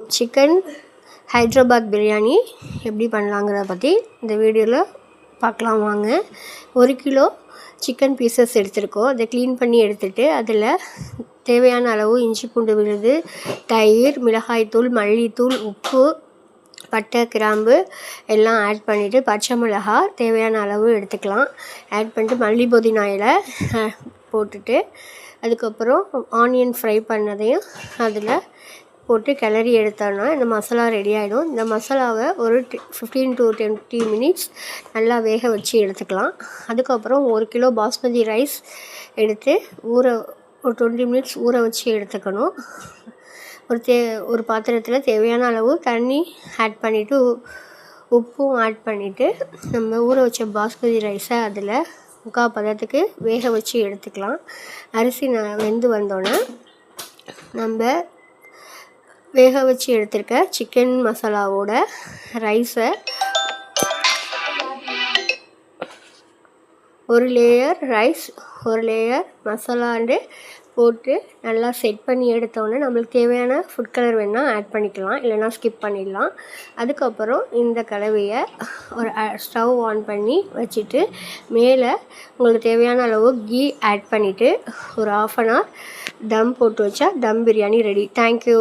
Chicken Hyderabad biryani எப்படி பண்ணலாங்கிறத பற்றி இந்த வீடியோவில் பார்க்கலாம் வாங்க. 1 கிலோ சிக்கன் பீசஸ் எடுத்துருக்கோம். அதை க்ளீன் பண்ணி எடுத்துகிட்டு அதில் தேவையான அளவு இஞ்சி பூண்டு விழுது, தயிர், மிளகாய்த்தூள், மல்லித்தூள், உப்பு, பட்டை, கிராம்பு எல்லாம் ஆட் பண்ணிவிட்டு பச்சை மிளகாய் தேவையான அளவு எடுத்துக்கலாம். ஆட் பண்ணிட்டு மல்லி புதினா இலை போட்டுட்டு அதுக்கப்புறம் ஆனியன் ஃப்ரை பண்ணதையும் அதில் போட்டு கிளறி எடுத்தோன்னா இந்த மசாலா ரெடி ஆகிடும். இந்த மசாலாவை ஒரு 15 to 20 மினிட்ஸ் நல்லா வேக வச்சு எடுத்துக்கலாம். அதுக்கப்புறம் 1 கிலோ பாஸ்மதி ரைஸ் எடுத்து ஒரு 20 மினிட்ஸ் ஊற வச்சு எடுத்துக்கணும். ஒரு பாத்திரத்தில் தேவையான அளவு தண்ணி ஆட் பண்ணிவிட்டு உப்பும் ஆட் பண்ணிவிட்டு நம்ம ஊற வச்ச பாஸ்மதி ரைஸை அதில் 3/4 பதத்துக்கு வேக வச்சு எடுத்துக்கலாம். அரிசி வெந்து வந்தோன்னே நம்ம வேக வச்சு எடுத்துருக்க சிக்கன் மசாலாவோட ரைஸை ஒரு லேயர் ரைஸ் ஒரு லேயர் மசாலாண்டு போட்டு நல்லா செட் பண்ணி எடுத்தோன்னே நம்மளுக்கு தேவையான ஃபுட் கலர் வேணால் ஆட் பண்ணிக்கலாம், இல்லைனா ஸ்கிப் பண்ணிடலாம். அதுக்கப்புறம் இந்த கலவையை ஒரு ஸ்டவ் ஆன் பண்ணி வச்சுட்டு மேலே உங்களுக்கு தேவையான அளவு கீ ஆட் பண்ணிவிட்டு ஒரு 1/2 hour தம் போட்டு வச்சா தம் பிரியாணி ரெடி. தேங்க்யூ.